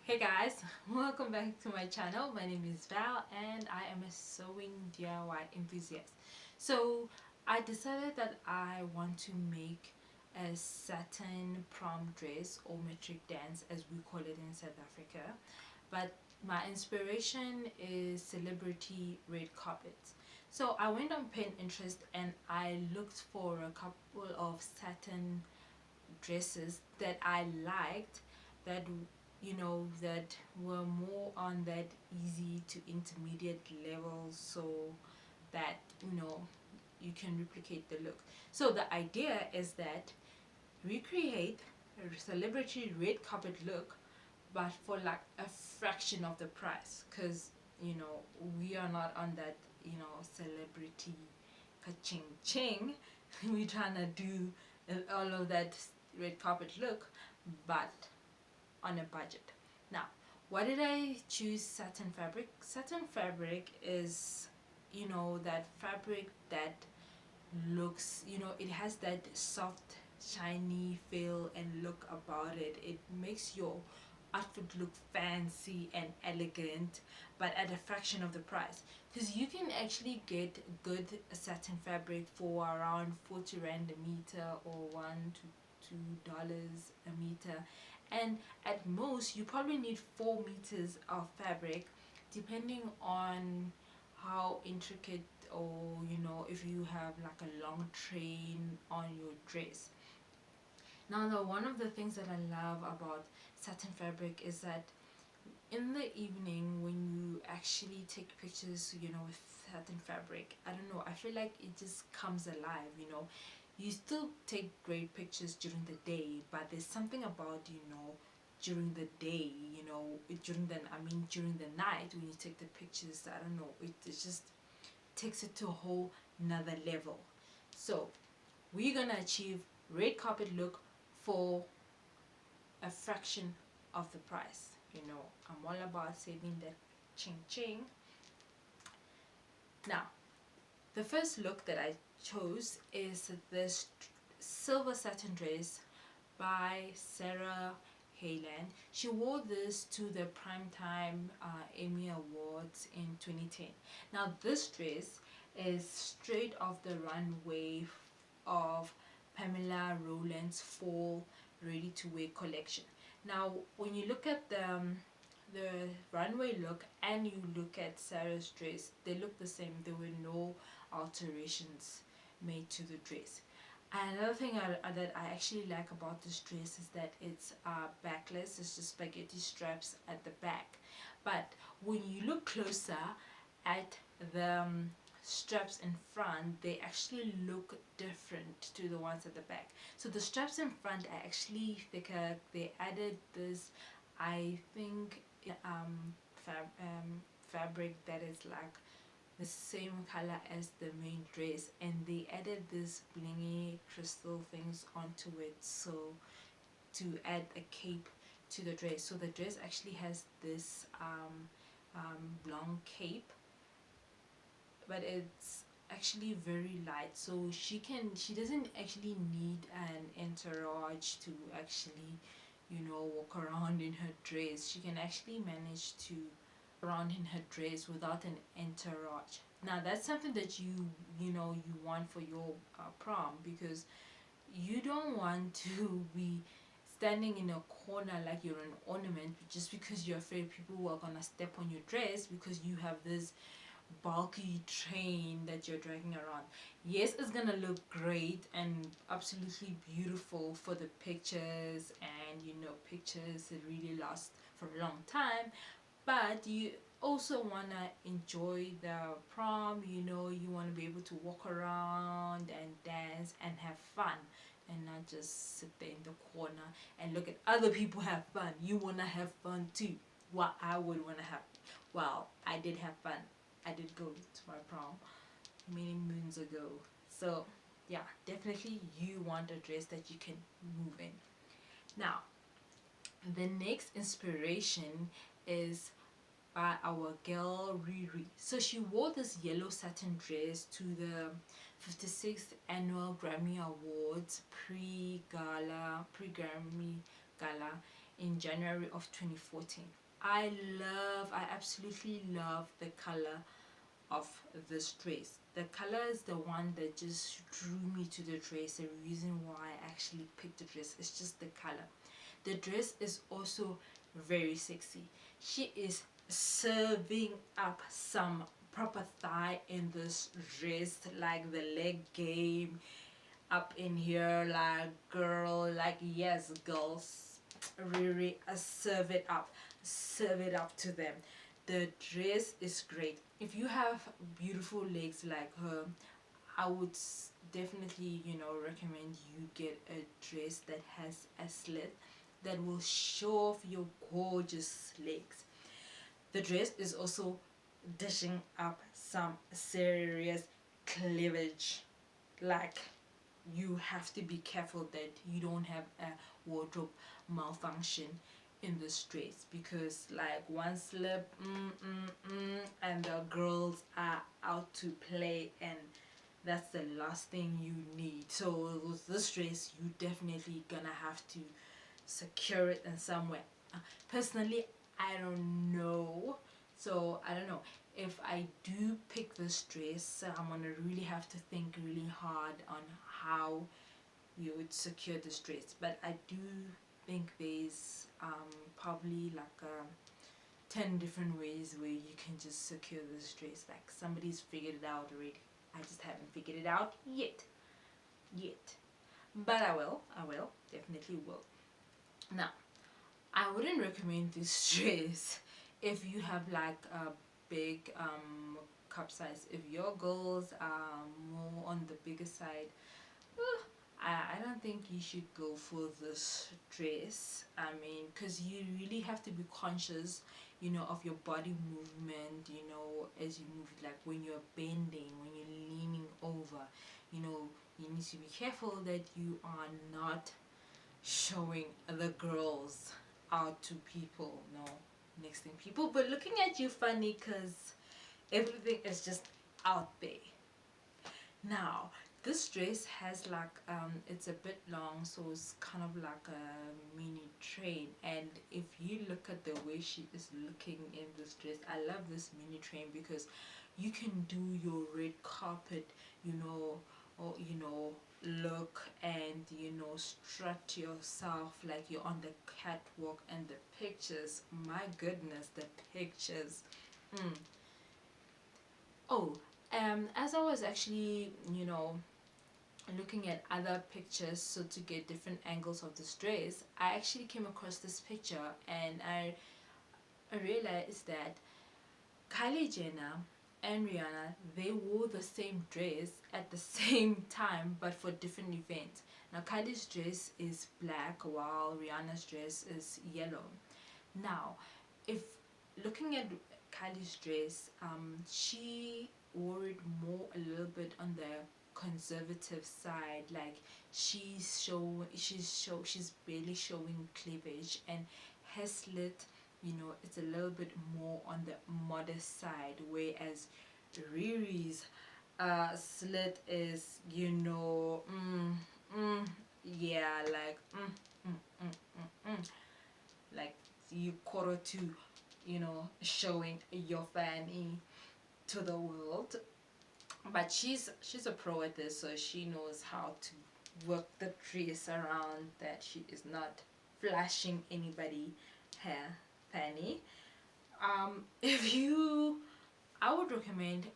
Hey guys, welcome back to my channel. My name is Val and I am a sewing DIY enthusiast. So I decided that I want to make a satin prom dress, or matric dance as we call it in South Africa, but my inspiration is celebrity red carpets. So I went on Pinterest and I looked for a couple of satin dresses that I liked, that that were more on that easy to intermediate level, so that you can replicate the look. So the idea is that recreate a celebrity red carpet look, but for like a fraction of the price, because we are not on that celebrity ka-ching ching. We're trying to do all of that red carpet look, but on a budget. Now, why did I choose satin fabric? Satin fabric is that fabric that looks, it has that soft shiny feel and look about it. It makes your outfit look fancy and elegant, but at a fraction of the price, because you can actually get good satin fabric for around 40 rand a meter, or $1 to $2 a meter, and at most you probably need 4 meters of fabric, depending on how intricate, or if you have like a long train on your dress. Now, one of the things that I love about satin fabric is that in the evening, when you actually take pictures with satin fabric, I don't know, I feel like it just comes alive. You still take great pictures during the day, but there's something about during the day, during the night, when you take the pictures, I don't know, it just takes it to a whole nother level. So we're gonna achieve red carpet look for a fraction of the price. I'm all about saving that ching ching. Now, the first look that I chose is this silver satin dress by Sarah Hyland. She wore this to the primetime Emmy Awards in 2010. Now, this dress is straight off the runway of Pamela Roland's fall ready-to-wear collection. Now, when you look at the runway look and you look at Sarah's dress, they look the same. There were no alterations made to the dress. Another thing that I actually like about this dress is that it's backless. It's just spaghetti straps at the back, but when you look closer at the straps in front, they actually look different to the ones at the back. So the straps in front are actually thicker. They added this, I think, fabric that is like the same color as the main dress, and they added this blingy crystal things onto it, so to add a cape to the dress. So the dress actually has this long cape, but it's actually very light, so she doesn't actually need an entourage to actually walk around in her dress. She can actually manage to around in her dress without an entourage. Now, that's something that you want for your prom, because you don't want to be standing in a corner like you're an ornament, just because you're afraid people are gonna step on your dress, because you have this bulky train that you're dragging around. Yes, it's gonna look great and absolutely beautiful for the pictures, and pictures that really last for a long time, but you also want to enjoy the prom. You want to be able to walk around and dance and have fun, and not just sit there in the corner and look at other people have fun. You want to have fun too. Well, I would want to have, well, I did have fun. I did go to my prom many moons ago. So yeah, definitely you want a dress that you can move in. Now, the next inspiration is by our girl Riri. So she wore this yellow satin dress to the 56th annual Grammy Awards Pre-Grammy Gala in January of 2014. I absolutely love the color of this dress. The color is the one that just drew me to the dress. The reason why I actually picked the dress is just the color. The dress is also very sexy. She is serving up some proper thigh in this dress, like the leg game up in here, like girl, like yes girls, really serve it up to them. The dress is great. If you have beautiful legs like her, I would definitely, you know, recommend you get a dress that has a slit that will show off your gorgeous legs. The dress is also dishing up some serious cleavage. Like, you have to be careful that you don't have a wardrobe malfunction in this dress, because like one slip, and the girls are out to play, and that's the last thing you need. So with this dress, you definitely gonna have to secure it in somewhere. Personally, I don't know. So I don't know. If I do pick this dress, I'm gonna really have to think really hard on how we would secure this dress. But I do think there's probably like 10 different ways where you can just secure this dress. Like somebody's figured it out already. I just haven't figured it out yet. But I will, definitely will. Now, I wouldn't recommend this dress if you have like a big cup size. If your girls are more on the bigger side, I don't think you should go for this dress. I mean, because you really have to be conscious, you know, of your body movement, you know, as you move, like when you're bending, when you're leaning over, you know, you need to be careful that you are not showing the girls out to people, no, next thing people but looking at you funny because everything is just out there. Now, this dress has like it's a bit long, so it's kind of like a mini train, and if you look at the way she is looking in this dress, I love this mini train because you can do your red carpet, you know, or you know, look and you know, strut yourself like you're on the catwalk, and the pictures, my goodness, the pictures. Oh, as I was actually, you know, looking at other pictures, so to get different angles of this dress, I actually came across this picture, and I realized that Kylie Jenner and Rihanna, they wore the same dress at the same time but for different events. Now Kylie's dress is black while Rihanna's dress is yellow. Now, if looking at Kylie's dress, she wore it more a little bit on the conservative side. Like she's barely showing cleavage, and her slit, you know, it's a little bit more on the modest side, whereas Riri's slit is, you know, yeah, like like you quarter to, you know, showing your fanny to the world. But she's a pro at this, so she knows how to work the dress around that she is not flashing anybody her fanny. If you, I would recommend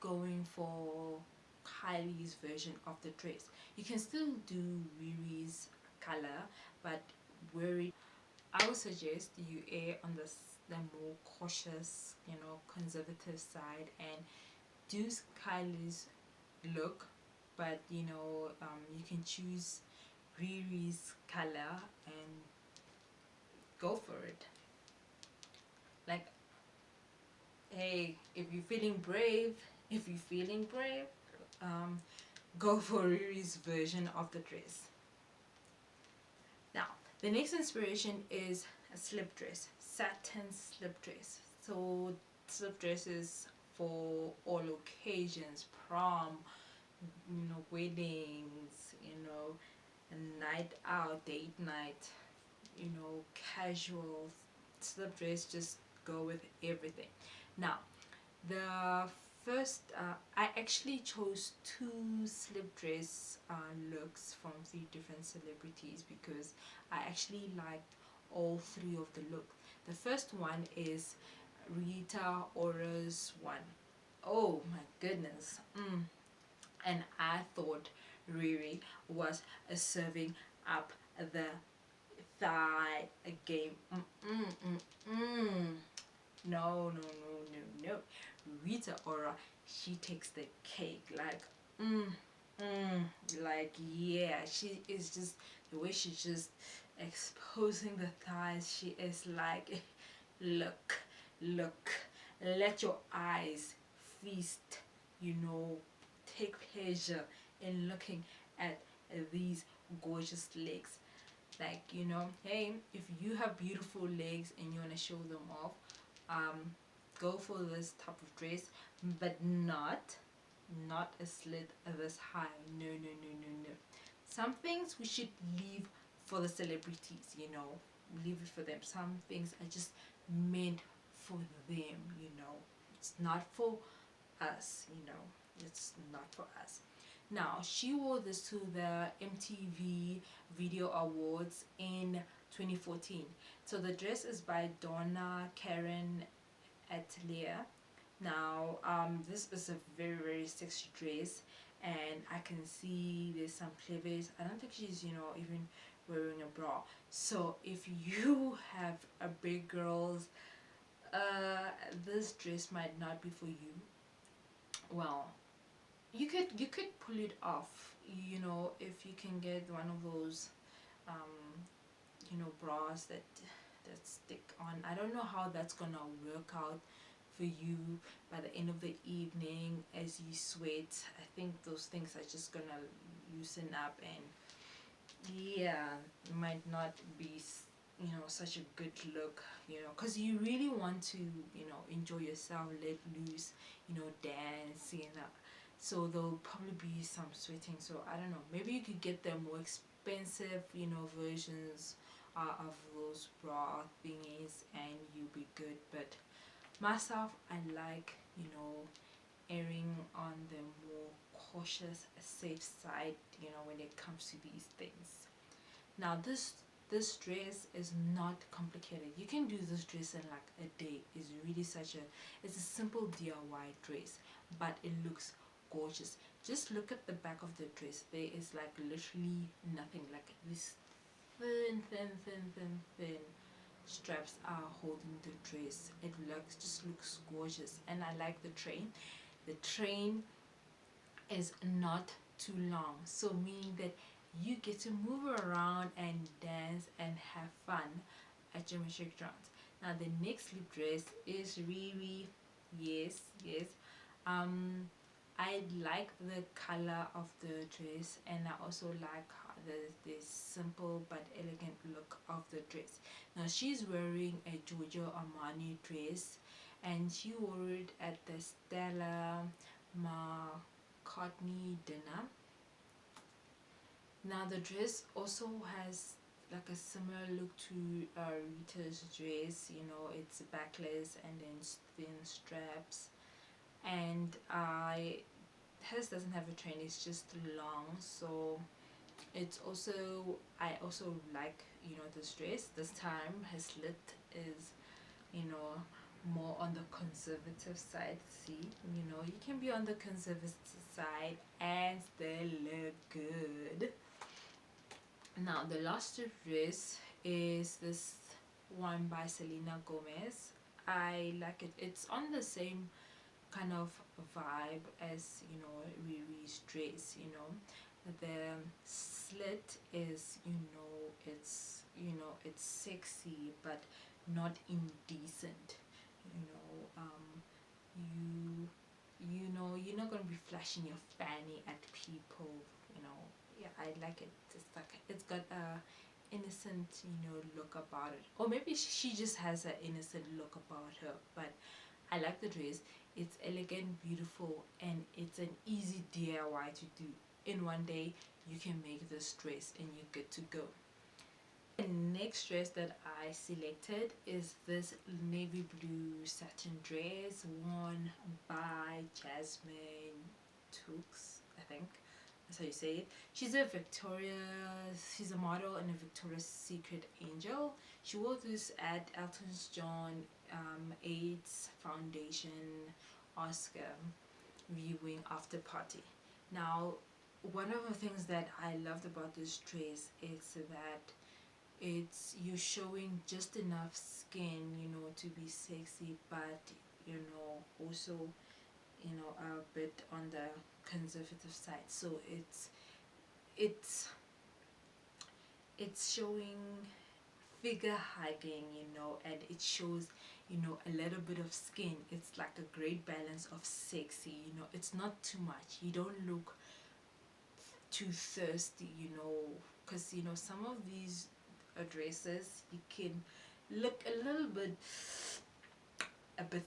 going for Kylie's version of the dress. You can still do Riri's color, but wear it. I would suggest you err on the more cautious, you know, conservative side, and do Kylie's look, but you know, you can choose Riri's color and go for it. Like, hey, if you're feeling brave, if you're feeling brave, um, go for Riri's version of the dress. Now, the next inspiration is a slip dress, satin slip dress. So slip dresses for all occasions, prom, you know, weddings, you know, a night out, date night, you know, casual slip dress, just go with everything. Now, the first, I actually chose two slip dress looks from three different celebrities because I actually liked all three of the look. The first one is Rita Ora's one. Oh my goodness. And I thought Riri was serving up the thigh game. No, no, no, no, no. Rita Ora, she takes the cake. Like, mm, like, yeah, she is just, the way she's just exposing the thighs, she is like, look, look, let your eyes feast, you know, take pleasure in looking at these gorgeous legs. Like, you know, hey, if you have beautiful legs and you want to show them off, um go for this type of dress, but not a slit this high. No, no, no, no, no. Some things we should leave for the celebrities, you know, leave it for them. Some things are just meant for them, you know. It's not for us, you know. It's not for us. Now, she wore this to the MTV Video Awards in 2014. So the dress is by Donna Karen Atelier. Now, this is a very, very sexy dress, and I can see there's some cleavage. I don't think she's, you know, even wearing a bra. So if you have a big girls, this dress might not be for you. Well, you could pull it off, you know, if you can get one of those you know, bras that stick on. I don't know how that's gonna work out for you by the end of the evening as you sweat. I think those things are just gonna loosen up, and yeah, it might not be, you know, such a good look, you know, because you really want to, you know, enjoy yourself, let loose, you know, dance, you know. So there'll probably be some sweating. So I don't know, maybe you could get the more expensive, you know, versions of those bra thingies and you'll be good. But myself, I like, you know, erring on the more cautious, safe side, you know, when it comes to these things. Now, this dress is not complicated. You can do this dress in like a day. It's really such a, it's a simple DIY dress, but it looks gorgeous. Just look at the back of the dress. There is like literally nothing. Like this thin straps are holding the dress. It just looks gorgeous, and I like the train. The train is not too long, so meaning that you get to move around and dance and have fun at your Matric Dance. Now the next slip dress is really, yes, yes, I like the color of the dress, and I also like the simple but elegant look of the dress. Now she's wearing a Giorgio Armani dress, and she wore it at the Stella McCartney dinner. Now the dress also has like a similar look to Rita's dress. You know, it's backless and then thin straps, and hers doesn't have a train, it's just long. So it's also, I also like, you know, this dress. This time her slit is, you know, more on the conservative side. See, you know, you can be on the conservative side and still look good. Now the last dress is this one by Selena Gomez. I like it. It's on the same kind of vibe as, you know, Riri's dress. You know, the slit is, you know, it's sexy but not indecent. You know, you know, you're not gonna be flashing your fanny at people. You know, yeah, I like it. It's like, it's got a innocent, you know, look about it, or maybe she just has an innocent look about her. But I like the dress. It's elegant, beautiful, and it's an easy DIY to do. In one day, you can make this dress and you're good to go. The next dress that I selected is this navy blue satin dress worn by Jasmine Tooks, I think that's how you say it. She's a model and a Victoria's Secret angel. She wore this at Elton John 8's Foundation Oscar viewing after party. Now, one of the things that I loved about this dress is that it's you showing just enough skin, to be sexy, but also a bit on the conservative side. So it's it's showing figure hugging, and it shows a little bit of skin. It's like a great balance of sexy. It's not too much. You don't look too thirsty, because some of these dresses you can look a bit